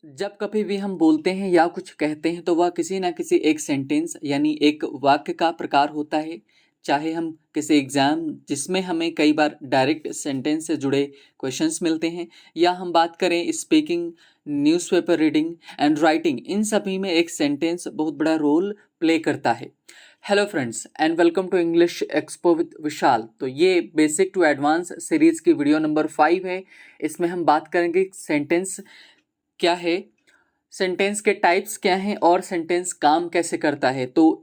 जब कभी भी हम बोलते हैं या कुछ कहते हैं तो वह किसी ना किसी एक सेंटेंस यानी एक वाक्य का प्रकार होता है। चाहे हम किसी एग्ज़ाम जिसमें हमें कई बार डायरेक्ट सेंटेंस से जुड़े क्वेश्चंस मिलते हैं, या हम बात करें speaking, newspaper reading and writing, इन सभी में एक सेंटेंस बहुत बड़ा रोल प्ले करता है। Hello friends and welcome to English expo with Vishal. तो ये बेसिक टू एडवांस सीरीज़ की वीडियो नंबर 5 है। इसमें हम बात करेंगे सेंटेंस क्या है, सेंटेंस के टाइप्स क्या हैं और सेंटेंस काम कैसे करता है। तो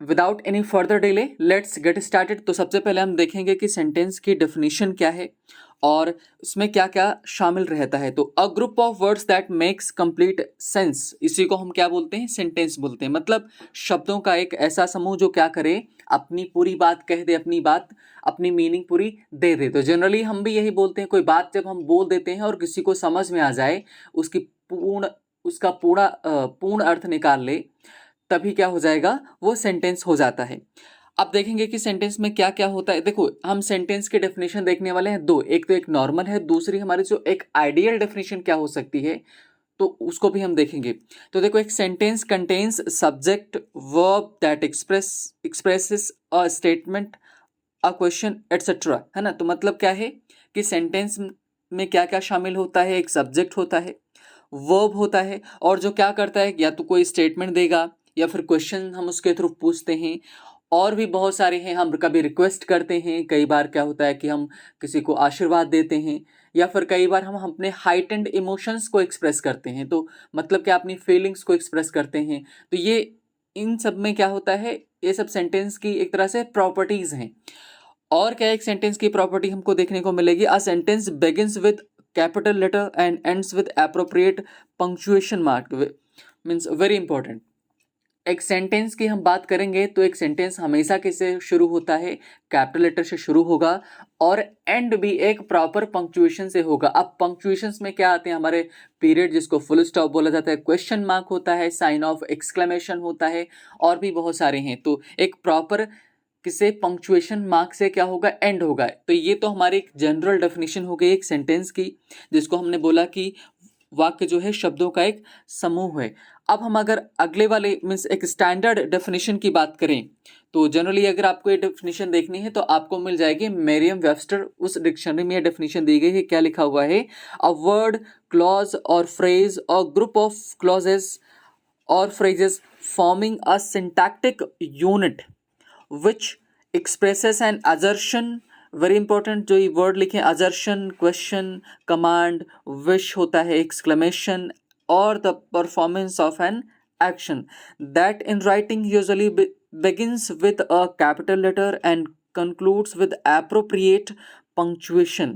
without any further delay let's get started. तो सबसे पहले हम देखेंगे कि सेंटेंस की डेफिनेशन क्या है और उसमें क्या क्या शामिल रहता है। तो a group of words that makes complete sense, इसी को हम क्या बोलते हैं, सेंटेंस बोलते हैं। मतलब शब्दों का एक ऐसा समूह जो क्या करे, अपनी पूरी बात कह दे, अपनी बात अपनी मीनिंग पूरी दे दे। तो जनरली हम भी यही बोलते हैं, कोई बात जब हम बोल देते हैं और किसी को समझ में आ जाए, उसकी पूर्ण उसका पूर्ण अर्थ निकाल ले, तभी क्या हो जाएगा, वो सेंटेंस हो जाता है। अब देखेंगे कि सेंटेंस में क्या क्या होता है। देखो, हम सेंटेंस की डेफिनेशन देखने वाले हैं दो, एक तो एक नॉर्मल है, दूसरी हमारी जो एक आइडियल डेफिनेशन क्या हो सकती है, तो उसको भी हम देखेंगे। तो देखो, एक sentence contains subject verb that expresses a statement, a question etcetera, है ना। तो मतलब क्या है कि सेंटेंस में क्या क्या शामिल होता है, एक सब्जेक्ट होता है, वर्ब होता है, और जो क्या करता है, या तो कोई स्टेटमेंट देगा या फिर क्वेश्चन हम उसके थ्रू पूछते हैं। और भी बहुत सारे हैं, हम कभी रिक्वेस्ट करते हैं, कई बार क्या होता है कि हम किसी को आशीर्वाद देते हैं, या फिर कई बार हम अपने हाइटेंड इमोशंस को एक्सप्रेस करते हैं। तो मतलब क्या, अपनी फीलिंग्स को एक्सप्रेस करते हैं। तो ये इन सब में क्या होता है, ये सब सेंटेंस की एक तरह से प्रॉपर्टीज हैं। और क्या एक सेंटेंस की प्रॉपर्टी हमको देखने को मिलेगी, a sentence begins with capital letter and ends with appropriate punctuation mark, means very important. एक सेंटेंस की हम बात करेंगे तो एक सेंटेंस हमेशा किससे शुरू होता है, कैपिटल लेटर से शुरू होगा, और एंड भी एक प्रॉपर पंक्चुएशन से होगा। अब पंक्चुएशंस में क्या आते हैं हमारे, पीरियड जिसको फुल स्टॉप बोला जाता है, क्वेश्चन मार्क होता है, साइन ऑफ एक्सक्लेमेशन होता है, और भी बहुत सारे हैं। तो एक प्रॉपर किसे पंक्चुएशन मार्क से क्या होगा, एंड होगा। तो ये तो हमारी एक जनरल डेफिनेशन हो गई एक सेंटेंस की, जिसको हमने बोला कि वाक्य जो है शब्दों का एक समूह है। अब हम अगर अगले वाले मीन्स एक स्टैंडर्ड डेफिनेशन की बात करें, तो जनरली अगर आपको ये डेफिनेशन देखनी है तो आपको मिल जाएगी मेरियम वेबस्टर, उस डिक्शनरी में ये डेफिनेशन दी गई है। क्या लिखा हुआ है, अ वर्ड, क्लॉज और फ्रेज और ग्रुप ऑफ क्लॉजेस और phrases forming a syntactic unit which expresses an assertion, very important जो ये वर्ड लिखे, असर्शन, क्वेश्चन, कमांड, विश होता है, एक्सक्लेमेशन, और the performance of an action that in writing usually begins with a capital letter and concludes with appropriate punctuation,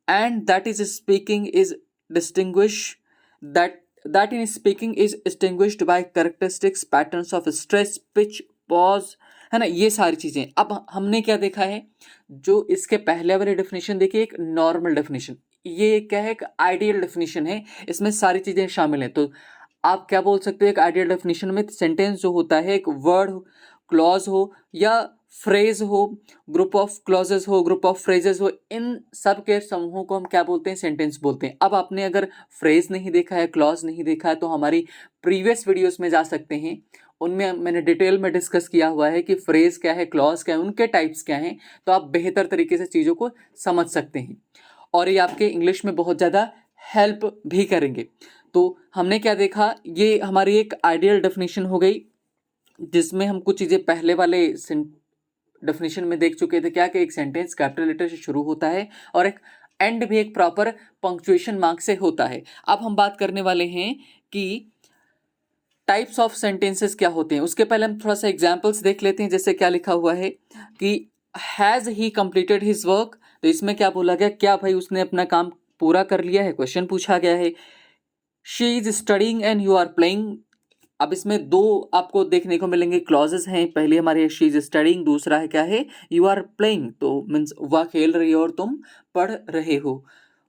and that is speaking is distinguished that in speaking is distinguished by characteristics patterns of stress, pitch, pause, है ना, ये सारी चीजें। अब हमने क्या देखा है, जो इसके पहले वाली डेफिनेशन देखिए, एक नॉर्मल डेफिनेशन, ये क्या है, एक आइडियल डेफिनेशन है, इसमें सारी चीजें शामिल हैं। तो आप क्या बोल सकते हो, एक आइडियल डेफिनेशन में सेंटेंस जो होता है, एक वर्ड, क्लॉज हो या फ्रेज हो, ग्रुप ऑफ क्लॉजेस हो, ग्रुप ऑफ फ्रेजेस हो, इन सब के समूहों को हम क्या बोलते हैं, सेंटेंस बोलते हैं। अब आपने अगर फ्रेज नहीं देखा है, क्लॉज नहीं देखा है, तो हमारी प्रीवियस वीडियोस में जा सकते हैं, उनमें मैंने डिटेल में डिस्कस किया हुआ है कि फ्रेज क्या है, क्लॉज क्या है, उनके टाइप्स क्या हैं। तो आप बेहतर तरीके से चीज़ों को समझ सकते हैं, और ये आपके इंग्लिश में बहुत ज़्यादा हेल्प भी करेंगे। तो हमने क्या देखा, ये हमारी एक आइडियल डेफिनेशन हो गई, जिसमें हम कुछ चीज़ें पहले वाले डेफिनेशन में देख चुके थे। क्या कि एक सेंटेंस कैपिटल लेटर से शुरू होता है और एक एंड भी एक प्रॉपर पंक्चुएशन मार्क से होता है। अब हम बात करने वाले हैं कि टाइप्स ऑफ सेंटेंसेस क्या होते हैं। उसके पहले हम थोड़ा सा एग्जाम्पल्स देख लेते हैं। जैसे क्या लिखा हुआ है कि has he completed his work, तो इसमें क्या बोला गया, क्या भाई उसने अपना काम पूरा कर लिया है, क्वेश्चन पूछा गया है। She is studying and you are playing, अब इसमें दो आपको देखने को मिलेंगे क्लॉजेस हैं। पहले हमारे शी इज स्टडिंग, दूसरा है क्या है, यू आर प्लेइंग, तो मीन्स वह खेल रही हो और तुम पढ़ रहे हो।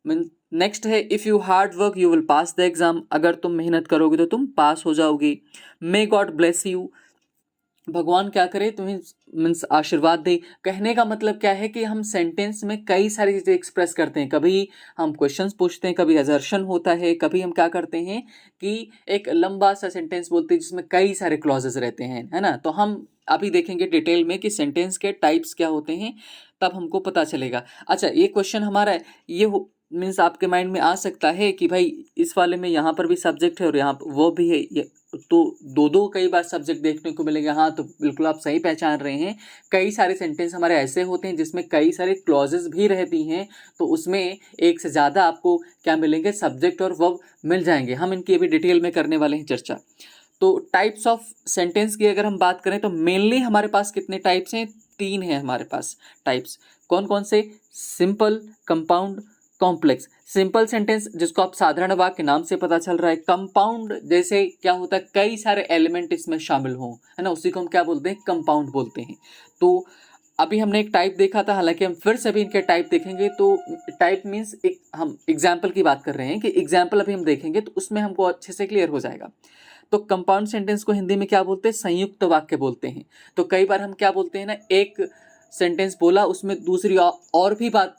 मीन नेक्स्ट है if you hard work you will pass the exam, अगर तुम मेहनत करोगे तो तुम पास हो जाओगे। मे गॉड ब्लेस यू, भगवान क्या करे, तुम्हें मीन्स आशीर्वाद दे। कहने का मतलब क्या है कि हम सेंटेंस में कई सारी चीज़ें एक्सप्रेस करते हैं, कभी हम क्वेश्चंस पूछते हैं, कभी असर्शन होता है, कभी हम क्या करते हैं कि एक लंबा सा सेंटेंस बोलते हैं जिसमें कई सारे क्लॉजेस रहते हैं, है ना। तो हम अभी देखेंगे डिटेल में कि सेंटेंस के टाइप्स क्या होते हैं, तब हमको पता चलेगा। अच्छा, ये क्वेश्चन हमारा ये मीन्स आपके माइंड में आ सकता है कि भाई इस वाले में यहाँ पर भी सब्जेक्ट है और यहाँ वो भी है, तो दो दो कई बार सब्जेक्ट देखने को मिलेगा। हाँ, तो बिल्कुल आप सही पहचान रहे हैं। कई सारे सेंटेंस हमारे ऐसे होते हैं जिसमें कई सारे क्लॉजेस भी रहती हैं, तो उसमें एक से ज़्यादा आपको क्या मिलेंगे, सब्जेक्ट और वर्ब मिल जाएंगे। हम इनकी अभी डिटेल में करने वाले हैं चर्चा। तो टाइप्स ऑफ सेंटेंस की अगर हम बात करें तो मेनली हमारे पास कितने टाइप्स हैं, 3 हैं हमारे पास टाइप्स। कौन कौन से? Simple, compound, complex. Simple sentence जिसको आप साधारण वाक्य नाम से पता चल रहा है। कंपाउंड जैसे क्या होता है, कई सारे एलिमेंट इसमें शामिल हों, है ना, उसी को हम क्या बोलते हैं, कंपाउंड बोलते हैं। तो अभी हमने एक टाइप देखा था, हालांकि हम फिर से भी इनके टाइप देखेंगे। तो टाइप मीन्स एक हम एग्जाम्पल की बात कर रहे हैं कि एग्जाम्पल अभी हम देखेंगे तो उसमें हमको अच्छे से क्लियर हो जाएगा। तो कंपाउंड सेंटेंस को हिंदी में क्या बोलते हैं, संयुक्त वाक्य बोलते हैं। तो कई बार हम क्या बोलते हैं ना, एक सेंटेंस बोला उसमें दूसरी और भी बात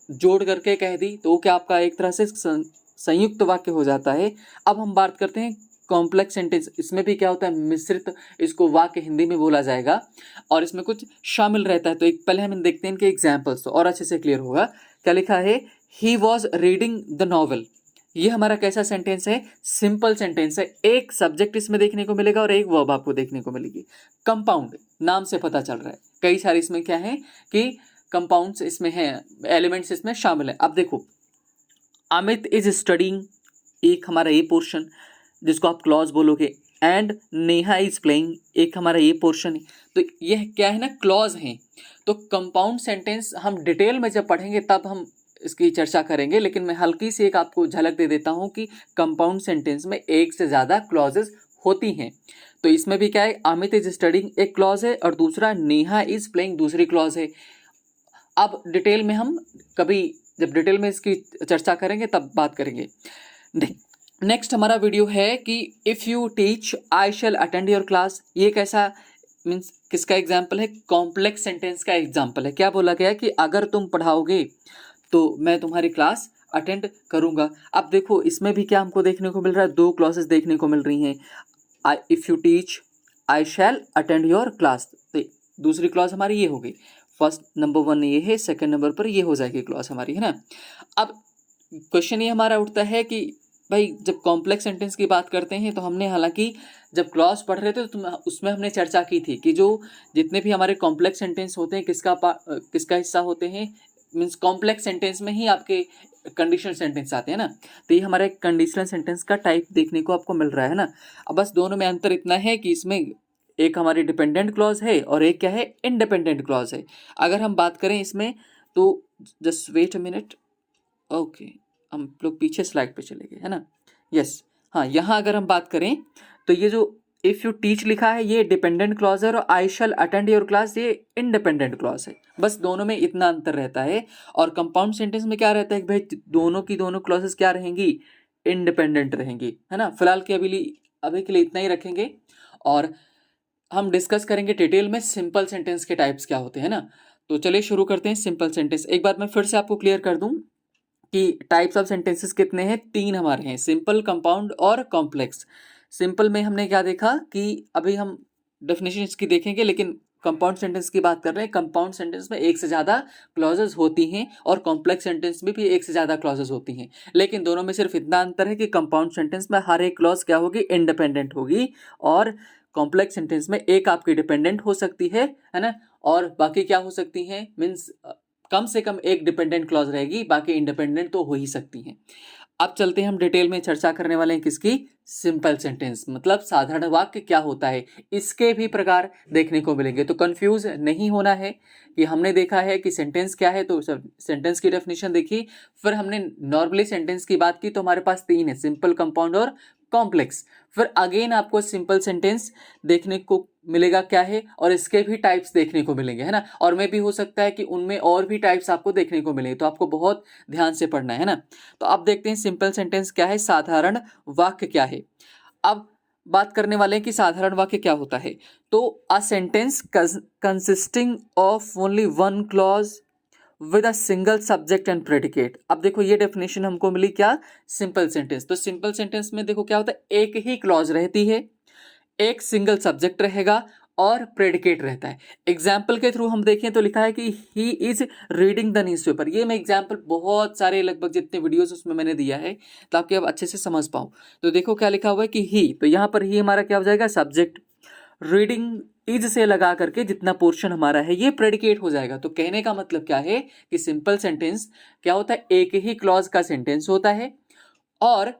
जोड़ करके कह दी, तो वो क्या आपका एक तरह से संयुक्त वाक्य हो जाता है। अब हम बात करते हैं कॉम्प्लेक्स सेंटेंस। इसमें भी क्या होता है, मिश्रित इसको वाक्य हिंदी में बोला जाएगा और इसमें कुछ शामिल रहता है। तो एक पहले हम देखते हैं इनके एग्जाम्पल्स, तो और अच्छे से क्लियर होगा। क्या लिखा है, he was reading the novel. ये हमारा कैसा सेंटेंस है, सिंपल सेंटेंस है। एक सब्जेक्ट इसमें देखने को मिलेगा और एक वर्ब आपको देखने को मिलेगी। कंपाउंड नाम से पता चल रहा है, कई सारे इसमें क्या है कि कंपाउंड्स इसमें हैं, एलिमेंट्स इसमें शामिल है। अब देखो, अमित इज स्टडिंग, एक हमारा ये पोर्शन जिसको आप क्लॉज बोलोगे, एंड नेहा इज प्लेइंग, एक हमारा ये पोर्शन है। तो यह क्या है ना, क्लॉज हैं। तो कंपाउंड सेंटेंस हम डिटेल में जब पढ़ेंगे तब हम इसकी चर्चा करेंगे, लेकिन मैं हल्की सी एक आपको झलक दे देता हूँ कि कंपाउंड सेंटेंस में एक से ज़्यादा क्लॉजेस होती हैं। तो इसमें भी क्या है, अमित इज स्टडिंग एक क्लॉज है और दूसरा नेहा इज प्लेइंग दूसरी क्लॉज है। अब डिटेल में हम कभी जब डिटेल में इसकी चर्चा करेंगे तब बात करेंगे। नेक्स्ट हमारा वीडियो है कि if you teach I shall attend your class. ये कैसा मीन्स किसका एग्जाम्पल है, कॉम्प्लेक्स सेंटेंस का एग्जाम्पल है। क्या बोला गया कि अगर तुम पढ़ाओगे तो मैं तुम्हारी क्लास अटेंड करूँगा। अब देखो इसमें भी क्या हमको देखने को मिल रहा है, दो क्लॉसेस देखने को मिल रही हैं। I if you teach I shall attend your class, तो दूसरी क्लॉज हमारी ये होगी। फर्स्ट नंबर 1 ये है, सेकंड नंबर पर ये हो जाएगी क्लॉज हमारी, है ना। अब क्वेश्चन ये हमारा उठता है कि भाई जब कॉम्प्लेक्स सेंटेंस की बात करते हैं तो हमने हालांकि जब क्लॉज पढ़ रहे थे तो उसमें हमने चर्चा की थी कि जो जितने भी हमारे कॉम्प्लेक्स सेंटेंस होते हैं किसका हिस्सा होते हैं, मीन्स कॉम्प्लेक्स सेंटेंस में ही आपके कंडीशनल सेंटेंस आते हैं ना। तो ये हमारा एक कंडीशनल सेंटेंस का टाइप देखने को आपको मिल रहा है ना। अब बस दोनों में अंतर इतना है कि इसमें एक हमारी डिपेंडेंट क्लॉज है और एक क्या है, इंडिपेंडेंट क्लॉज है। अगर हम बात करें इसमें तो just wait a minute, okay हम लोग पीछे स्लाइड पे चले गए, है ना। यस, हाँ, यहाँ अगर हम बात करें तो ये जो इफ़ यू टीच लिखा है ये डिपेंडेंट क्लॉज है और आई शैल अटेंड योर क्लास ये इंडिपेंडेंट क्लॉज है। बस दोनों में इतना अंतर रहता है। और कंपाउंड सेंटेंस में क्या रहता है कि भाई दोनों की दोनों क्लॉजेस क्या रहेंगी, इंडिपेंडेंट रहेंगी, है ना। फिलहाल के अभी के लिए इतना ही रखेंगे और हम डिस्कस करेंगे डिटेल में सिंपल सेंटेंस के टाइप्स क्या होते हैं ना। तो चलिए शुरू करते हैं सिंपल सेंटेंस। एक बात मैं फिर से आपको क्लियर कर दूं कि टाइप्स ऑफ सेंटेंसेस कितने हैं, 3 हमारे हैं, सिंपल, कंपाउंड और कॉम्प्लेक्स। सिंपल में हमने क्या देखा कि अभी हम डेफिनेशन इसकी देखेंगे, लेकिन कंपाउंड सेंटेंस की बात कर रहे हैं। कंपाउंड सेंटेंस में एक से ज़्यादा क्लॉजेज होती हैं और कॉम्प्लेक्स सेंटेंस में भी एक से ज़्यादा क्लॉजेज होती हैं, लेकिन दोनों में सिर्फ इतना अंतर है कि कंपाउंड सेंटेंस में हर एक क्लॉज क्या होगी, इंडिपेंडेंट होगी, और कॉम्प्लेक्स सेंटेंस में एक आपकी डिपेंडेंट हो सकती है ना, और बाकी क्या हो सकती हैं, मीन्स कम से कम एक डिपेंडेंट क्लॉज रहेगी, बाकी इंडिपेंडेंट तो हो ही सकती हैं। अब चलते हैं हम डिटेल में चर्चा करने वाले हैं किसकी, सिंपल सेंटेंस, मतलब साधारण वाक्य क्या होता है, इसके भी प्रकार देखने को मिलेंगे। तो कंफ्यूज नहीं होना है कि हमने देखा है कि सेंटेंस क्या है, तो सेंटेंस की डेफिनेशन देखी, फिर हमने नॉर्मली सेंटेंस की बात की, तो हमारे पास 3 है, सिंपल, कंपाउंड और कॉम्प्लेक्स। फिर अगेन आपको सिंपल सेंटेंस देखने को मिलेगा क्या है, और इसके भी टाइप्स देखने को मिलेंगे, है ना। और में भी हो सकता है कि उनमें और भी टाइप्स आपको देखने को मिले, तो आपको बहुत ध्यान से पढ़ना है ना। तो अब देखते हैं सिंपल सेंटेंस क्या है, साधारण वाक्य क्या है। अब बात करने वाले हैं कि साधारण वाक्य क्या होता है। तो a sentence consisting of only one clause with a single subject and predicate. अब देखो ये डेफिनेशन हमको मिली क्या, सिंपल सेंटेंस। तो सिंपल सेंटेंस में देखो क्या होता है, एक ही क्लॉज रहती है, एक सिंगल सब्जेक्ट रहेगा और प्रेडिकेट रहता है। एग्जाम्पल के थ्रू हम देखें तो लिखा है कि he is reading the newspaper. ये मैं एग्जाम्पल बहुत सारे लगभग जितने वीडियोस उसमें मैंने दिया है ताकि आप अच्छे से समझ पाओ। तो देखो क्या लिखा हुआ है कि ही, तो यहाँ पर ही हमारा क्या हो जाएगा, सब्जेक्ट। रीडिंग इज से लगा करके जितना पोर्शन हमारा है ये प्रेडिकेट हो जाएगा। तो कहने का मतलब क्या है कि सिंपल सेंटेंस क्या होता है, एक ही क्लॉज का सेंटेंस होता है और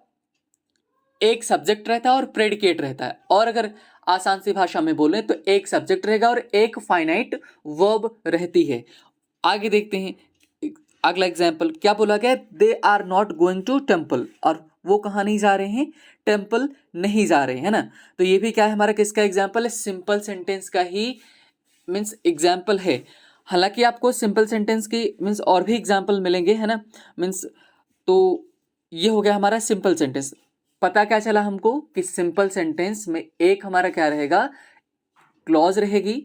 एक सब्जेक्ट रहता है और प्रेडिकेट रहता है। और अगर आसान सी भाषा में बोले तो एक सब्जेक्ट रहेगा और एक फाइनाइट वर्ब रहती है। आगे देखते हैं अगला एग्जाम्पल क्या बोला गया, they are not going to temple, और वो कहाँ नहीं जा रहे हैं, टेम्पल नहीं जा रहे हैं, है ना। तो ये भी क्या है, हमारा किसका एग्जाम्पल है, सिंपल सेंटेंस का ही मीन्स एग्जाम्पल है। हालांकि आपको सिंपल सेंटेंस की मीन्स और भी एग्जाम्पल मिलेंगे, है ना। मीन्स तो ये हो गया हमारा सिंपल सेंटेंस। पता क्या चला हमको कि सिंपल सेंटेंस में एक हमारा क्या रहेगा, क्लॉज रहेगी,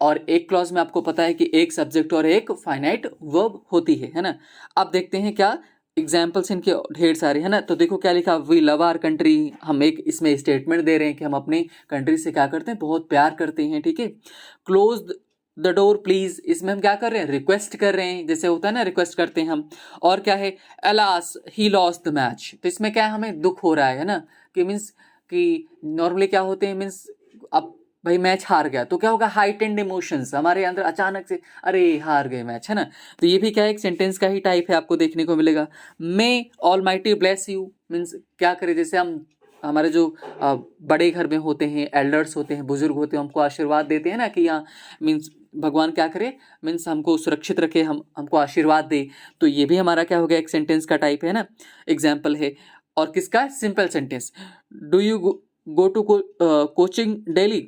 और एक क्लॉज में आपको पता है कि एक सब्जेक्ट और एक फाइनाइट वर्ब होती है ना। अब देखते हैं क्या एग्जाम्पल्स इनके ढेर सारे, है ना। तो देखो क्या लिखा, वी लव आवर कंट्री। हम एक इसमें स्टेटमेंट दे रहे हैं कि हम अपनी कंट्री से क्या करते हैं, बहुत प्यार करते हैं, ठीक है। क्लोज द डोर प्लीज, इसमें हम क्या कर रहे हैं, रिक्वेस्ट कर रहे हैं, जैसे होता है ना रिक्वेस्ट करते हैं हम। और क्या है, alas he lost the match, तो इसमें क्या है, हमें दुख हो रहा है ना, कि मीन्स कि नॉर्मली क्या होते हैं, मीन्स अब भाई मैच हार गया तो क्या होगा, हाइटेंड इमोशंस हमारे अंदर अचानक से, अरे हार गए मैच, है ना। तो ये भी क्या है, एक सेंटेंस का ही टाइप है, आपको देखने को मिलेगा। मे ऑलमाइटी ब्लेस यू, मीन्स क्या करें, जैसे हम हमारे जो बड़े घर में होते हैं, एल्डर्स होते हैं, बुजुर्ग होते हैं, हमको आशीर्वाद देते हैं ना कि यहाँ मीन्स भगवान क्या करे, मीन्स हमको सुरक्षित रखे, हमको आशीर्वाद दे। तो ये भी हमारा क्या हो गया, एक सेंटेंस का टाइप है ना, एग्जाम्पल है। और किसका, simple sentence. Do you go to coaching daily,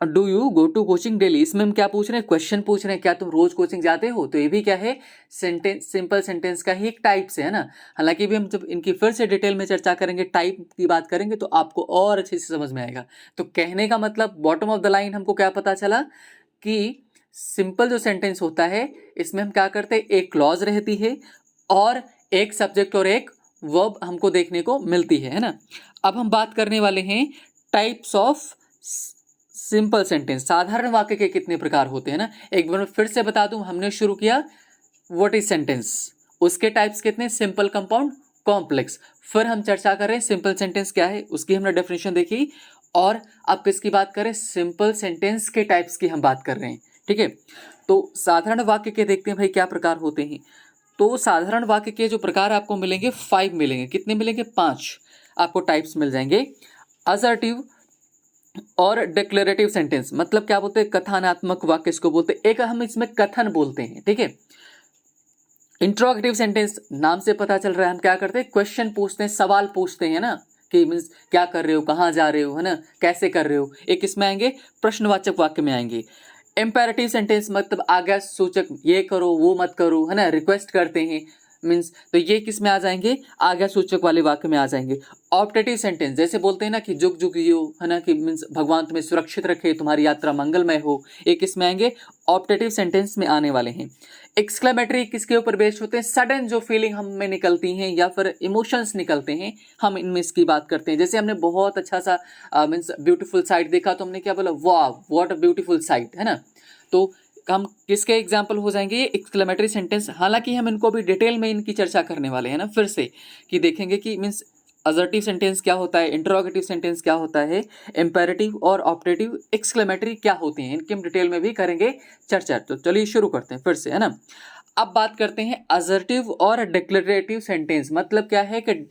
do you go to coaching daily, इसमें हम क्या पूछ रहे हैं, क्वेश्चन पूछ रहे हैं, क्या तुम रोज कोचिंग जाते हो। तो ये भी क्या है, सेंटेंस, सिंपल सेंटेंस का ही एक टाइप से, है ना। हालांकि भी हम जब इनकी फिर से डिटेल में चर्चा करेंगे, टाइप की बात करेंगे, तो आपको और अच्छे से समझ में आएगा। तो कहने का मतलब बॉटम ऑफ द लाइन हमको क्या पता चला कि सिंपल जो सेंटेंस होता है इसमें हम क्या करते हैं, एक क्लॉज रहती है और एक सब्जेक्ट और एक वर्ब हमको देखने को मिलती है ना। अब हम बात करने वाले हैं टाइप्स ऑफ सिंपल सेंटेंस। साधारण वाक्य के कितने प्रकार होते हैं ना, एक बार फिर से बता दूं, हमने शुरू किया व्हाट इज सेंटेंस, उसके टाइप्स कितने, सिंपल, कंपाउंड, कॉम्प्लेक्स। फिर हम चर्चा कर रहे हैं सिंपल सेंटेंस क्या है, उसकी हमने डेफिनेशन देखी। और अब किसकी बात करें, सिंपल सेंटेंस के टाइप्स की हम बात कर रहे हैं, ठीक है। तो साधारण वाक्य के देखते हैं भाई क्या प्रकार होते हैं। तो साधारण वाक्य के जो प्रकार आपको मिलेंगे 5 मिलेंगे, कितने मिलेंगे, 5 आपको टाइप्स मिल जाएंगे। असर्टिव और डिक्लेरेटिव सेंटेंस, मतलब क्या बोलते हैं, कथनात्मक वाक्य इसको बोलते हैं, एक हम इसमें कथन बोलते हैं, ठीक है। इंट्रोगेटिव सेंटेंस, नाम से पता चल रहा है हम क्या करते हैं, क्वेश्चन पूछते हैं, सवाल पूछते हैं ना, कि मीन्स क्या कर रहे हो, कहाँ जा रहे हो, है ना, कैसे कर रहे हो। एक इसमें आएंगे प्रश्नवाचक वाक्य में आएंगे। इम्पेरेटिव सेंटेंस मतलब आज्ञा सूचक, ये करो वो मत करो, है ना, रिक्वेस्ट करते हैं मीन्स, तो ये किस में आ जाएंगे, आज्ञा सूचक वाले वाक्य में आ जाएंगे। ऑप्टेटिव सेंटेंस, जैसे बोलते हैं ना कि जुग जुग जियो, है ना, कि मीन्स भगवान तुम्हें सुरक्षित रखे, तुम्हारी यात्रा मंगलमय हो, एक किसमें आएंगे, ऑप्टेटिव सेंटेंस में आने वाले हैं। एक्सक्लेमेटरी किसके ऊपर बेस्ड होते हैं, सडन जो फीलिंग हम में निकलती हैं या फिर इमोशंस निकलते हैं, हम इनमें इसकी बात करते हैं। जैसे हमने बहुत अच्छा सा मीन्स ब्यूटीफुल साइट देखा तो हमने क्या बोला, वाह व्हाट अ ब्यूटीफुल साइट, है ना। तो हम किसके एग्जाम्पल हो जाएंगे, ये एक्सक्लेमेटरी सेंटेंस। हालांकि हम इनको भी डिटेल में इनकी चर्चा करने वाले हैं ना, फिर से कि देखेंगे कि मीन्स असर्टिव सेंटेंस क्या होता है, इंटरोगेटिव सेंटेंस क्या होता है, इंपेरेटिव और ऑप्टेटिव, एक्सक्लेमेटरी क्या होते हैं, इनकी हम डिटेल में भी करेंगे चर्चा। तो चलिए शुरू करते हैं फिर से, है ना। अब बात करते हैं असर्टिव और डिक्लेरेटिव सेंटेंस, मतलब क्या है कि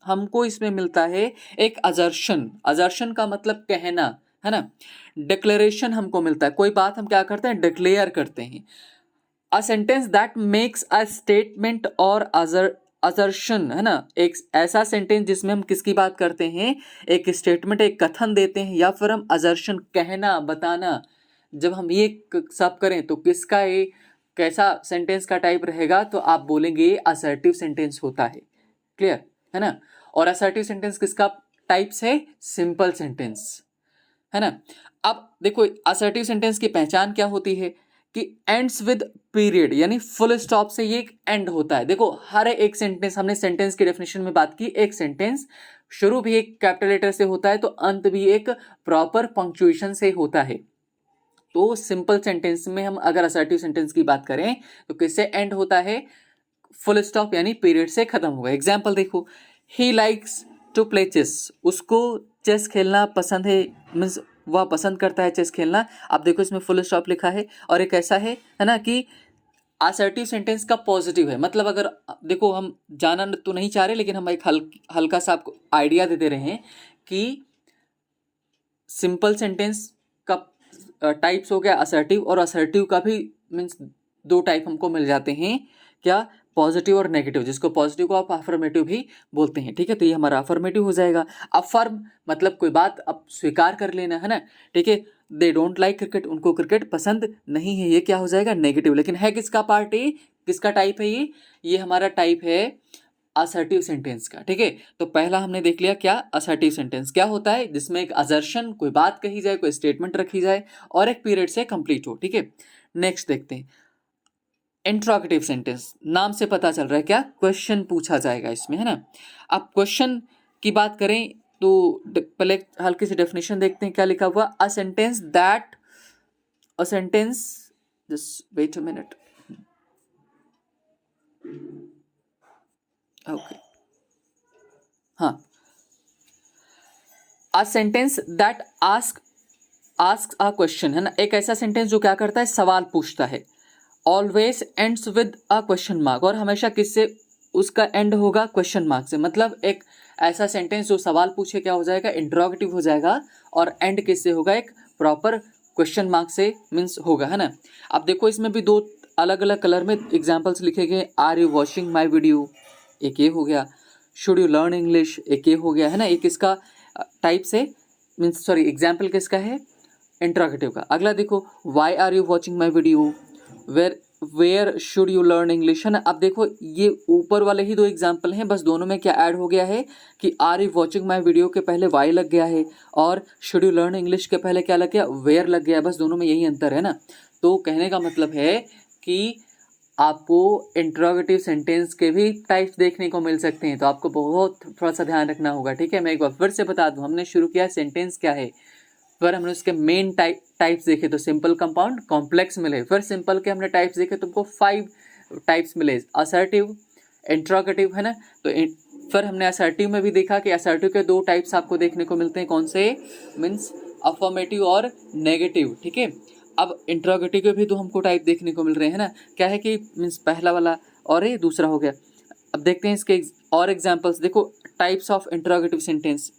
हमको इसमें मिलता है एक अजर्शन, अजर्शन का मतलब कहना, है ना। डिक्लेरेशन हमको मिलता है, कोई बात हम क्या करते हैं, डिक्लेयर करते हैं। अ sentence that makes a statement और असर्शन, है ना, एक ऐसा सेंटेंस जिसमें हम किसकी बात करते हैं, एक स्टेटमेंट, एक कथन देते हैं, या फिर हम असर्शन, कहना, बताना। जब हम ये सब करें तो किसका ये कैसा सेंटेंस का टाइप रहेगा, तो आप बोलेंगे असर्टिव सेंटेंस होता है, क्लियर है ना। और असर्टिव सेंटेंस किसका टाइप्स है सिंपल सेंटेंस, है ना। अब देखो असर्टिव सेंटेंस की पहचान क्या होती है कि एंड्स विद पीरियड, यानी फुल स्टॉप से ये एक एंड होता है। देखो हर एक सेंटेंस, हमने सेंटेंस की डेफिनेशन में बात की, एक सेंटेंस शुरू भी एक कैपिटल लेटर से होता है तो अंत भी एक प्रॉपर पंक्चुएशन से होता है। तो सिंपल सेंटेंस में हम अगर असर्टिव सेंटेंस की बात करें तो किससे एंड होता है, फुल स्टॉप यानी पीरियड से खत्म हुआ। एग्जाम्पल देखो, he likes to play chess, उसको चेस खेलना पसंद है, मीन्स वह पसंद करता है चेस खेलना। आप देखो इसमें फुल स्टॉप लिखा है और एक ऐसा है ना कि असर्टिव सेंटेंस का पॉजिटिव है। मतलब अगर देखो हम जाना तो नहीं चाह रहे, लेकिन हम एक हल्का सा आपको आइडिया दे रहे हैं कि सिंपल सेंटेंस का टाइप्स हो गया असर्टिव, और असर्टिव का भी मीन्स दो टाइप हमको मिल जाते हैं, क्या, पॉजिटिव और नेगेटिव, जिसको पॉजिटिव को आप अफर्मेटिव भी बोलते हैं, ठीक है। तो ये हमारा अफर्मेटिव हो जाएगा। अफर्म मतलब कोई बात अब स्वीकार कर लेना, है ना, ठीक है। दे डोंट लाइक क्रिकेट, उनको क्रिकेट पसंद नहीं है, ये क्या हो जाएगा, नेगेटिव। लेकिन है किसका पार्ट, ये किसका टाइप है, ये हमारा टाइप है असर्टिव सेंटेंस का, ठीक है। तो पहला हमने देख लिया क्या, असर्टिव सेंटेंस क्या होता है, जिसमें एक असर्शन, कोई बात कही जाए, कोई स्टेटमेंट रखी जाए और एक पीरियड से कंप्लीट हो, ठीक है। नेक्स्ट देखते हैं इंट्रोगेटिव सेंटेंस, नाम से पता चल रहा है क्या, क्वेश्चन पूछा जाएगा इसमें, है ना। अब क्वेश्चन की बात करें तो पहले हल्की सी डेफिनेशन देखते हैं क्या लिखा हुआ, a sentence, just wait a minute, okay, हाँ, a sentence that ask a question, है ना, एक ऐसा सेंटेंस जो क्या करता है, सवाल पूछता है। Always ends with a question mark, और हमेशा किससे उसका एंड होगा, क्वेश्चन मार्क से। मतलब एक ऐसा सेंटेंस जो सवाल पूछे क्या हो जाएगा, इंट्रोगेटिव हो जाएगा, और एंड किससे होगा, एक प्रॉपर क्वेश्चन मार्क से मीन्स होगा, है ना। अब देखो इसमें भी दो अलग अलग कलर में एग्जाम्पल्स लिखे गए, are you watching my video, एक ये हो गया, शुड यू लर्न इंग्लिश, एक ये हो गया, है ना। एक इसका टाइप से मीन्स सॉरी एग्जाम्पल किसका है, इंट्रोगेटिव का। अगला देखो, why are you watching my video, where should you learn English, है ना। अब देखो ये ऊपर वाले ही दो एग्जाम्पल हैं, बस दोनों में क्या ऐड हो गया है कि are you watching my video के पहले वाई लग गया है, और शुड यू लर्न इंग्लिश के पहले क्या लग गया, वेयर लग गया, बस दोनों में यही अंतर है ना। तो कहने का मतलब है कि आपको इंट्रोगेटिव सेंटेंस के भी टाइप्स देखने को मिल सकते हैं, तो आपको बहुत थोड़ा सा ध्यान रखना होगा, ठीक है। मैं एक बार फिर से बता दूं, हमने शुरू किया सेंटेंस क्या है, फिर हमने उसके मेन टाइप्स देखे तो सिंपल, कंपाउंड, कॉम्प्लेक्स मिले। फिर सिंपल के हमने टाइप्स देखे, तुमको 5 टाइप्स मिले, असर्टिव, इंट्रोगेटिव, है ना। तो फिर हमने असर्टिव में भी देखा कि असर्टिव के 2 टाइप्स आपको देखने को मिलते हैं, कौन से, मीन्स अफर्मेटिव और नेगेटिव, ठीक है। अब इंट्रोगेटिव के भी 2 हमको टाइप देखने को मिल रहे हैं ना, क्या है कि मीन्स पहला वाला और ये दूसरा हो गया। अब देखते हैं इसके और एग्जाम्पल्स, देखो टाइप्स ऑफ इंट्रोगेटिव सेंटेंस।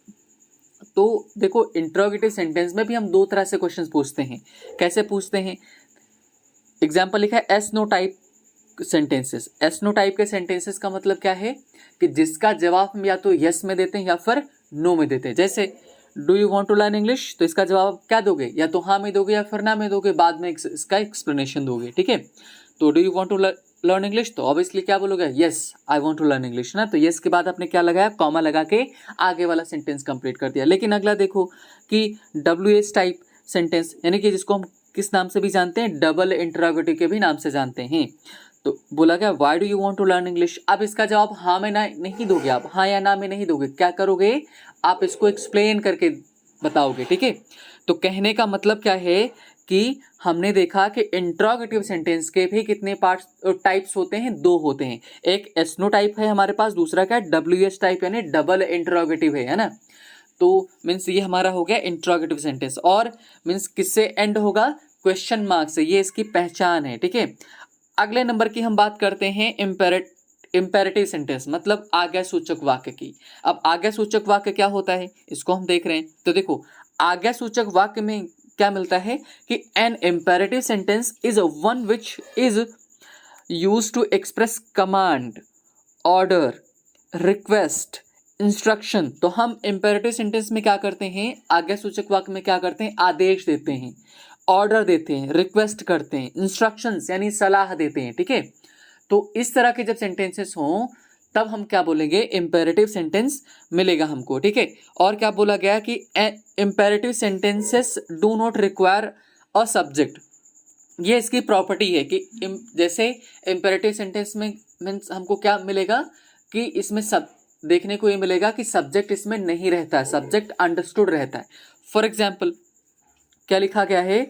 तो देखो इंट्रोगेटिव सेंटेंस में भी हम 2 तरह से क्वेश्चंस पूछते हैं। कैसे पूछते हैं, एग्जाम्पल लिखा है yes no type sentences. Yes no type के सेंटेंसेस का मतलब क्या है कि जिसका जवाब हम या तो यस में देते हैं या फिर नो में देते हैं। जैसे do you want to learn English, तो इसका जवाब क्या दोगे, या तो हाँ में दोगे या फिर ना में दोगे, बाद में इसका एक्सप्लेनेशन दोगे, ठीक है। तो do you want to learn English, तो ऑब्वियसली क्या बोलोगे, yes I want to learn English ना। तो यस के बाद आपने क्या लगाया, कॉमा लगा के आगे वाला सेंटेंस कंप्लीट कर दिया। लेकिन अगला देखो कि WH टाइप सेंटेंस, यानी कि जिसको हम किस नाम से भी जानते हैं, डबल इंट्रोगेटिव के भी नाम से जानते हैं। तो बोला गया why do you want to learn English, अब इसका जवाब हाँ में ना नहीं दोगे, आप हाँ या ना में नहीं दोगे, क्या करोगे, आप इसको एक्सप्लेन करके बताओगे, ठीक है। तो कहने का मतलब क्या है कि हमने देखा कि इंट्रोगेटिव सेंटेंस के भी कितने पार्ट्स टाइप्स होते हैं, 2 होते हैं। एक एसनो टाइप है हमारे पास, दूसरा क्या है, WH टाइप, यानी डबल इंट्रोगेटिव है ना। तो मीन्स ये हमारा हो गया इंट्रोगेटिव सेंटेंस, और मीन्स किससे एंड होगा, क्वेश्चन मार्क से, ये इसकी पहचान है, ठीक है। अगले नंबर की हम बात करते हैं इम्पेरेटिव सेंटेंस, मतलब आज्ञा सूचक वाक्य की। अब आज्ञा सूचक वाक्य क्या होता है, इसको हम देख रहे हैं। तो देखो आज्ञा सूचक वाक्य में क्या मिलता है कि an imperative sentence is one which is use to express command, order, request, instruction. तो हम इम्पेरेटिव सेंटेंस में क्या करते हैं, आज्ञा सूचक वाक्य में क्या करते हैं, आदेश देते हैं, ऑर्डर देते हैं, रिक्वेस्ट करते हैं, इंस्ट्रक्शंस यानी सलाह देते हैं, ठीक है। तो इस तरह के जब सेंटेंसेस हों तब हम क्या बोलेंगे, इम्पेरेटिव सेंटेंस मिलेगा हमको, ठीक है। और क्या बोला गया कि imperative sentences do not require a subject. ये इसकी प्रॉपर्टी है कि जैसे इम्पेरेटिव सेंटेंस में मीन्स हमको क्या मिलेगा कि इसमें सब देखने को ये मिलेगा कि सब्जेक्ट इसमें नहीं रहता है, सब्जेक्ट अंडरस्टूड रहता है। फॉर एग्जाम्पल क्या लिखा गया है,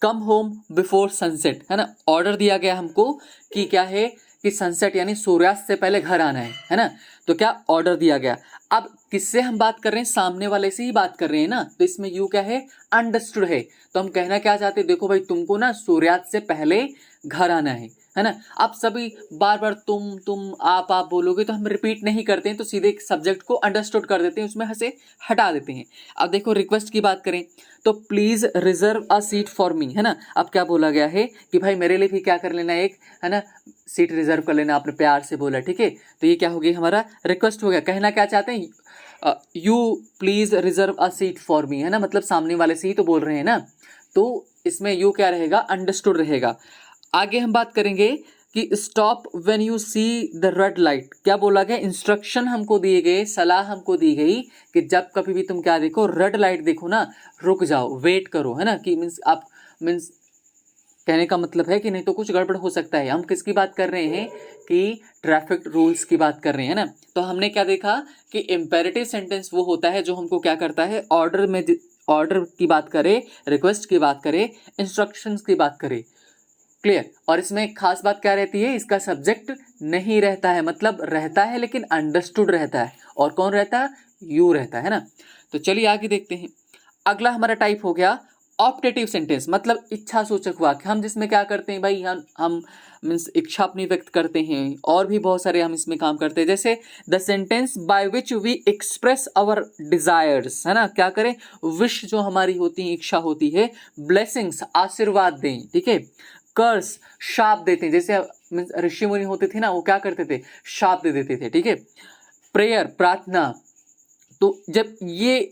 कम होम बिफोर सनसेट, है ना। ऑर्डर दिया गया हमको कि क्या है कि सनसेट यानी सूर्यास्त से पहले घर आना है ना। तो क्या ऑर्डर दिया गया। अब किससे हम बात कर रहे हैं, सामने वाले से ही बात कर रहे हैं ना। तो इसमें यू क्या है, अंडरस्टूड है। तो हम कहना क्या चाहते हैं, देखो भाई तुमको ना सूर्यास्त से पहले घर आना है ना। अब सभी बार बार तुम आप बोलोगे तो हम रिपीट नहीं करते हैं, तो सीधे एक सब्जेक्ट को अंडरस्टूड कर देते हैं, उसमें से हटा देते हैं। अब देखो रिक्वेस्ट की बात करें तो please reserve a seat for me, है ना। अब क्या बोला गया है कि भाई मेरे लिए भी क्या कर लेना, एक है ना सीट रिजर्व कर लेना, आपने प्यार से बोला, ठीक है। तो ये क्या हो गया, हमारा रिक्वेस्ट हो गया। कहना क्या चाहते हैं, you please reserve a seat for me, है ना, मतलब सामने वाले से ही तो बोल रहे हैं ना। तो इसमें यू क्या रहेगा, अंडरस्टूड रहेगा। आगे हम बात करेंगे कि stop when you see the red light. क्या बोला गया, इंस्ट्रक्शन हमको दिए गए, सलाह हमको दी गई कि जब कभी भी तुम क्या देखो, रेड लाइट देखो ना, रुक जाओ, वेट करो, है ना। कि मीन्स आप मीन्स कहने का मतलब है कि नहीं तो कुछ गड़बड़ हो सकता है। हम किसकी बात कर रहे हैं कि ट्रैफिक रूल्स की बात कर रहे हैं ना। तो हमने क्या देखा कि इम्पेरेटिव सेंटेंस वो होता है जो हमको क्या करता है, ऑर्डर की बात करे, रिक्वेस्ट की बात करे, इंस्ट्रक्शंस की बात करे, क्लियर। और इसमें एक खास बात क्या रहती है, इसका सब्जेक्ट नहीं रहता है, मतलब रहता है लेकिन अंडरस्टूड रहता है। और कौन रहता है, यू रहता है ना। तो चलिए आगे देखते हैं। अगला हमारा टाइप हो गया ऑप्टेटिव सेंटेंस, मतलब इच्छा सूचक वाक्य। हम जिसमें क्या करते हैं भाई, हम मीन्स इच्छा अपनी व्यक्त करते हैं, और भी बहुत सारे हम इसमें काम करते हैं। जैसे the sentence by which we express our desires, है ना। क्या करें, विश जो हमारी होती है, इच्छा होती है, ब्लेसिंग्स आशीर्वाद दें, ठीक है, कर्स शाप देते हैं। जैसे ऋषि मुनि होते थे ना, वो क्या करते थे, शाप दे देते थे, ठीक है। प्रेयर प्रार्थना। तो जब ये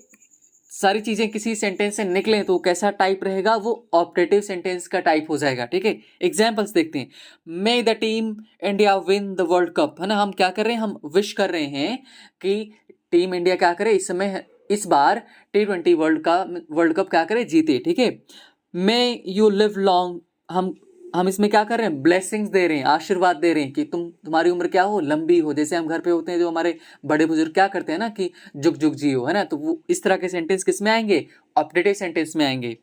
सारी चीजें किसी सेंटेंस से निकलें तो कैसा टाइप रहेगा, वो ऑप्टेटिव सेंटेंस का टाइप हो जाएगा, ठीक है। एग्जांपल्स देखते हैं। मे the team India win the world cup, है ना। हम क्या कर रहे हैं, हम विश कर रहे हैं कि टीम इंडिया क्या करे, इस समय इस बार T20 वर्ल्ड कप क्या करे, जीते, ठीक है। मे यू लिव लॉन्ग, हम इसमें क्या कर रहे हैं, ब्लेसिंग्स दे रहे हैं, आशीर्वाद दे रहे हैं कि तुम्हारी उम्र क्या हो, लंबी हो। जैसे हम घर पे होते हैं, जो हमारे बड़े बुजुर्ग क्या करते हैं ना कि जुग जुग जियो, है ना। तो वो इस तरह के सेंटेंस किस में आएंगे, ऑप्टेटिव सेंटेंस में आएंगे।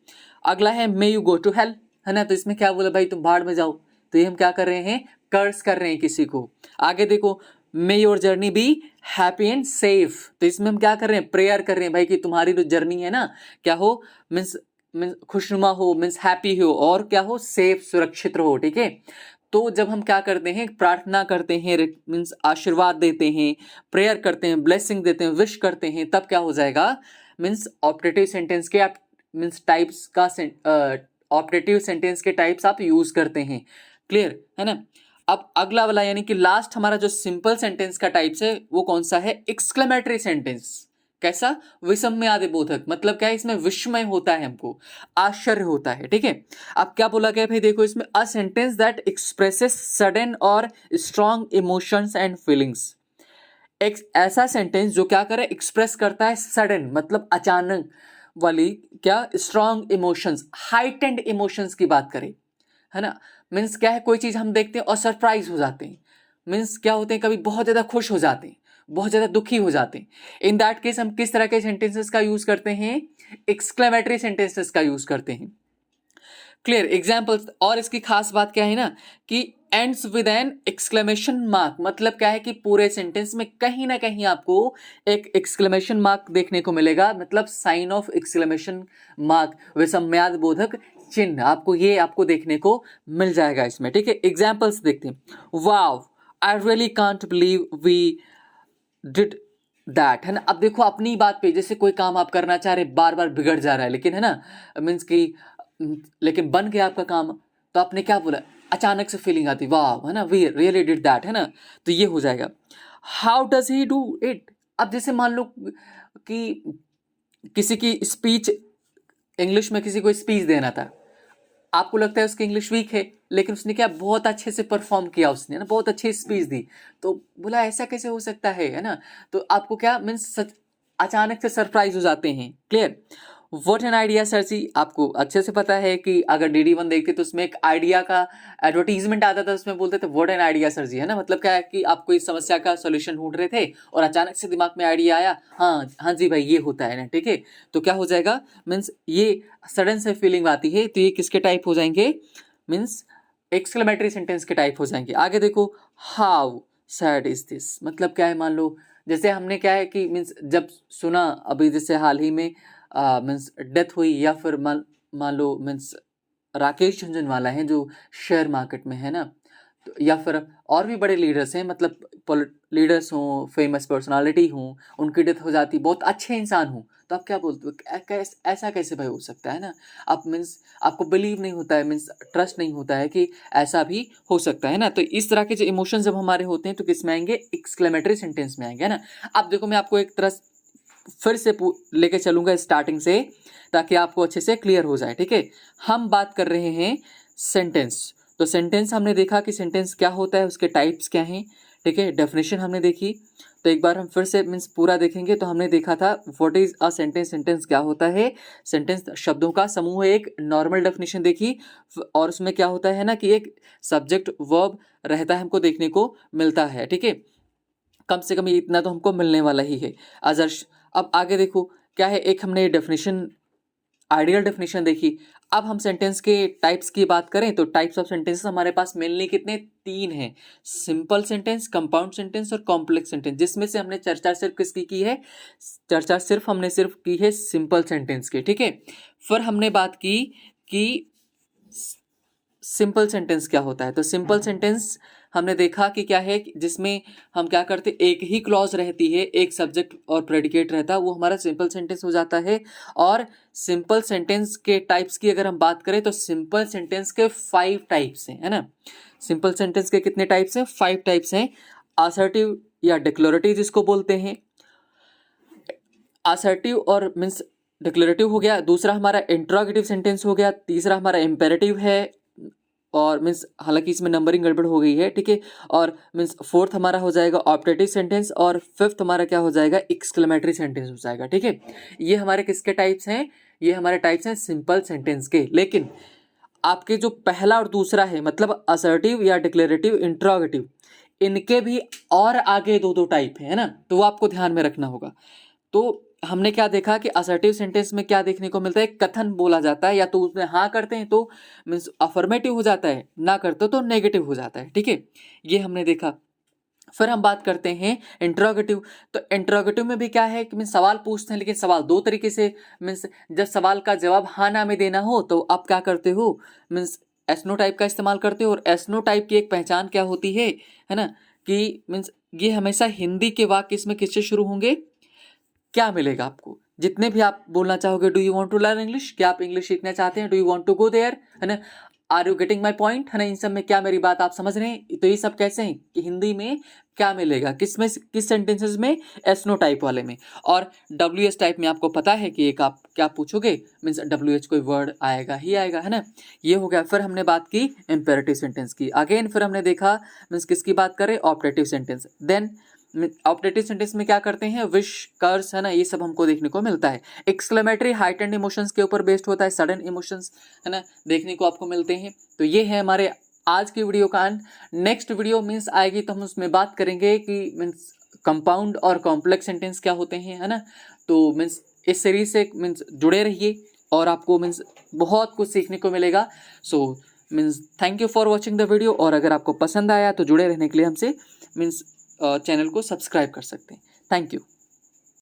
अगला है may you go to hell, है ना। तो इसमें क्या बोला भाई, तुम भाड़ में जाओ। तो ये हम क्या कर रहे हैं, कर्स कर रहे हैं किसी को। आगे देखो, मे your journey be happy and safe. तो इसमें हम क्या कर रहे हैं, प्रेयर कर रहे हैं भाई कि तुम्हारी जो जर्नी है ना क्या हो, मीन्स खुशनुमा हो, मीन्स हैप्पी हो, और क्या हो, सेफ सुरक्षित रहो, ठीक है। तो जब हम क्या करते हैं, प्रार्थना करते हैं, मीन्स आशीर्वाद देते हैं, प्रेयर करते हैं, ब्लेसिंग देते हैं, विश करते हैं, तब क्या हो जाएगा, मीन्स ऑप्टेटिव सेंटेंस के आप मीन्स टाइप्स का ऑप्टेटिव सेंटेंस के टाइप्स आप यूज करते हैं, क्लियर है ना। अब अगला वाला यानी कि लास्ट हमारा जो सिंपल सेंटेंस का टाइप्स है वो कौन सा है, एक्सक्लेमेटरी सेंटेंस। कैसा, विस्मयादि बोधक, मतलब क्या है, इसमें विस्मय होता है, हमको आश्चर्य होता है, ठीक है। अब क्या बोला गया भाई, देखो इसमें अ सेंटेंस दैट एक्सप्रेसेस सडन और स्ट्रॉन्ग इमोशंस एंड फीलिंग्स। एक ऐसा सेंटेंस जो क्या करे, एक्सप्रेस करता है सडन मतलब अचानक वाली क्या, स्ट्रॉन्ग इमोशंस, हाइटेंड इमोशंस की बात करें, है ना। मीन्स क्या है, कोई चीज हम देखते हैं और सरप्राइज हो जाते हैं। मीन्स क्या होते हैं, कभी बहुत ज्यादा खुश हो जाते हैं, बहुत ज्यादा दुखी हो जाते हैं। इन दैट केस हम किस तरह के सेंटेंसेस का यूज करते हैं, एक्सक्लेमेटरी सेंटेंसेस का यूज करते हैं, क्लियर। एग्जाम्पल्स, और इसकी खास बात क्या है ना कि ends with an exclamation mark, मतलब क्या है कि पूरे सेंटेंस में कहीं ना कहीं आपको एक एक्सक्लेमेशन मार्क देखने को मिलेगा, मतलब साइन ऑफ एक्सक्लेमेशन मार्क, विस्मयाद बोधक चिन्ह, आपको देखने को मिल जाएगा इसमें, ठीक है। एग्जाम्पल्स देखते हैं। Wow, I really can't believe we did that, है ना। अब देखो अपनी बात पे, जैसे कोई काम आप करना चाह रहे, बार बार बिगड़ जा रहा है, लेकिन है ना मीन्स कि लेकिन बन गया आपका काम, तो आपने क्या बोला, अचानक से फीलिंग आती, वाह, है ना, वी रियली डिड दैट, है ना। तो ये हो जाएगा। How does he do it. अब जैसे मान लो कि किसी की स्पीच, इंग्लिश में किसी को स्पीच देना था, आपको लगता है उसकी इंग्लिश वीक है, लेकिन उसने क्या बहुत अच्छे से परफॉर्म किया, उसने ना बहुत अच्छी स्पीच दी, तो बोला ऐसा कैसे हो सकता है ना। तो आपको क्या मीन्स अचानक से सरप्राइज हो जाते हैं। Clear. What an idea sir ji, आपको अच्छे से पता है कि अगर DD1 देखते तो उसमें एक आइडिया का एडवर्टीजमेंट आता था, उसमें बोलते थे व्हाट एन आइडिया सर जी, है ना। मतलब क्या है कि आप कोई समस्या का सॉल्यूशन ढूंढ रहे थे और अचानक से दिमाग में आइडिया आया, हाँ हाँ जी भाई ये होता है ना, ठीक है। तो क्या हो जाएगा, मीन्स ये सडन से फीलिंग आती है, तो ये किसके टाइप हो जाएंगे, मीन्स एक्सक्लेमेटरी सेंटेंस के टाइप हो जाएंगे। आगे देखो, हाउ सैड इज दिस, मतलब क्या है, मान लो जैसे हमने क्या है कि मीन्स जब सुना अभी जैसे हाल ही में मीन्स डेथ हुई, या फिर मान लो मीन्स राकेश झुनझुनवाला हैं जो शेयर मार्केट में है ना, तो या फिर और भी बड़े लीडर्स हैं, मतलब लीडर्स हों, फेमस पर्सनालिटी हों, उनकी डेथ हो जाती, बहुत अच्छे इंसान हों, तो आप क्या बोलते हो, ऐसा कैसे भाई हो सकता है ना। आप मीन्स आपको बिलीव नहीं होता है, मीन्स ट्रस्ट नहीं होता है कि ऐसा भी हो सकता है ना। तो इस तरह के जो इमोशन जब हमारे होते हैं तो किस में आएंगे, एक्सक्लेमेटरी सेंटेंस में आएंगे, है ना। अब देखो मैं आपको एक तरह फिर से लेके चलूंगा स्टार्टिंग से, ताकि आपको अच्छे से क्लियर हो जाए, ठीक है। हम बात कर रहे हैं सेंटेंस, तो सेंटेंस हमने देखा कि सेंटेंस क्या होता है, उसके टाइप्स क्या हैं, ठीक है। डेफिनेशन हमने देखी, तो एक बार हम फिर से मीन्स पूरा देखेंगे। तो हमने देखा था what is a sentence, sentence क्या होता है, सेंटेंस शब्दों का समूह है, एक नॉर्मल डेफिनेशन देखी, और उसमें क्या होता है ना कि एक सब्जेक्ट वर्ब रहता है, हमको देखने को मिलता है, ठीक है। कम से कम ये इतना तो हमको मिलने वाला ही है। आदर्श, अब आगे देखो क्या है, एक हमने डेफिनेशन, आइडियल डेफिनेशन देखी। अब हम सेंटेंस के टाइप्स की बात करें तो टाइप्स ऑफ सेंटेंसेस हमारे पास मेनली कितने, 3 हैं, सिंपल सेंटेंस, कंपाउंड सेंटेंस और कॉम्प्लेक्स सेंटेंस, जिसमें से हमने चर्चा सिर्फ किसकी की है, चर्चा सिर्फ हमने सिर्फ की है सिंपल सेंटेंस की, ठीक है। फिर हमने बात की कि सिंपल सेंटेंस क्या होता है, तो सिंपल सेंटेंस हमने देखा कि क्या है, जिसमें हम क्या करते, एक ही क्लॉज रहती है, एक सब्जेक्ट और प्रेडिकेट रहता है, वो हमारा सिंपल सेंटेंस हो जाता है। और सिंपल सेंटेंस के टाइप्स की अगर हम बात करें तो सिंपल सेंटेंस के 5 टाइप्स हैं, है ना। सिंपल सेंटेंस के कितने टाइप्स हैं, 5 टाइप्स हैं। असर्टिव या डिक्लेरेटिव जिसको बोलते हैं, असर्टिव और मीन्स डिक्लेरेटिव हो गया, दूसरा हमारा इंट्रोगेटिव सेंटेंस हो गया, तीसरा हमारा इम्पेरेटिव है, और मीन्स हालांकि इसमें नंबरिंग गड़बड़ हो गई है, ठीक है। और मीन्स फोर्थ हमारा हो जाएगा ऑप्टेटिव सेंटेंस, और फिफ्थ हमारा क्या हो जाएगा, एक्सक्लेमेटरी सेंटेंस हो जाएगा, ठीक है। ये हमारे किसके टाइप्स हैं, ये हमारे टाइप्स हैं सिंपल सेंटेंस के। लेकिन आपके जो पहला और दूसरा है, मतलब असर्टिव या डिक्लेरेटिव, इंट्रोगेटिव, इनके भी और आगे 2 टाइप है ना, तो वो आपको ध्यान में रखना होगा। तो हमने क्या देखा कि असर्टिव सेंटेंस में क्या देखने को मिलता है, कथन बोला जाता है, या तो उसमें हाँ करते हैं तो मीन्स अफर्मेटिव हो जाता है, ना करते तो नेगेटिव हो जाता है, ठीक है। ये हमने देखा। फिर हम बात करते हैं इंट्रोगेटिव, तो इंट्रोगेटिव में भी क्या है कि मीन्स सवाल पूछते हैं, लेकिन सवाल 2 तरीके से, मीन्स जब सवाल का जवाब हाँ ना में देना हो तो आप क्या करते हो, मीन्स एसनो टाइप का इस्तेमाल करते हो। और एसनो टाइप की एक पहचान क्या होती है ना, कि मीन्स ये हमेशा हिंदी के वाक्य इसमें किससे शुरू होंगे, क्या मिलेगा आपको, जितने भी आप बोलना चाहोगे, do you want to learn English, क्या आप इंग्लिश सीखना चाहते हैं, do you want to go there, है ना, are you getting my point, है ना, इन सब में क्या मेरी बात आप समझ रहे हैं। तो ये सब कैसे हैं कि हिंदी में क्या मिलेगा, किस में, किस सेंटेंसेस में, एसनो टाइप वाले में। और WH टाइप में आपको पता है कि एक आप क्या पूछोगे, मीन्स WH कोई वर्ड आएगा ही आएगा, है ना। ये हो गया। फिर हमने बात की इंपेरेटिव सेंटेंस की। अगेन फिर हमने देखा मीन्स किसकी बात करें, optative sentence. Then optative sentence में क्या करते हैं, विश, कर्स, है ना, ये सब हमको देखने को मिलता है। एक्सक्लेमेटरी हाइटेंड इमोशंस के ऊपर बेस्ड होता है, सडन इमोशंस, है ना, देखने को आपको मिलते हैं। तो ये है हमारे आज की वीडियो का अंत। नेक्स्ट वीडियो मीन्स आएगी तो हम उसमें बात करेंगे कि मीन्स कंपाउंड और कॉम्प्लेक्स सेंटेंस क्या होते हैं, है ना। तो मीन्स इस सीरीज से मीन्स जुड़े रहिए और आपको मीन्स बहुत कुछ सीखने को मिलेगा। So means thank you for watching the video, और अगर आपको पसंद आया तो जुड़े रहने के लिए हमसे मीन्स चैनल को सब्सक्राइब कर सकते हैं। Thank you.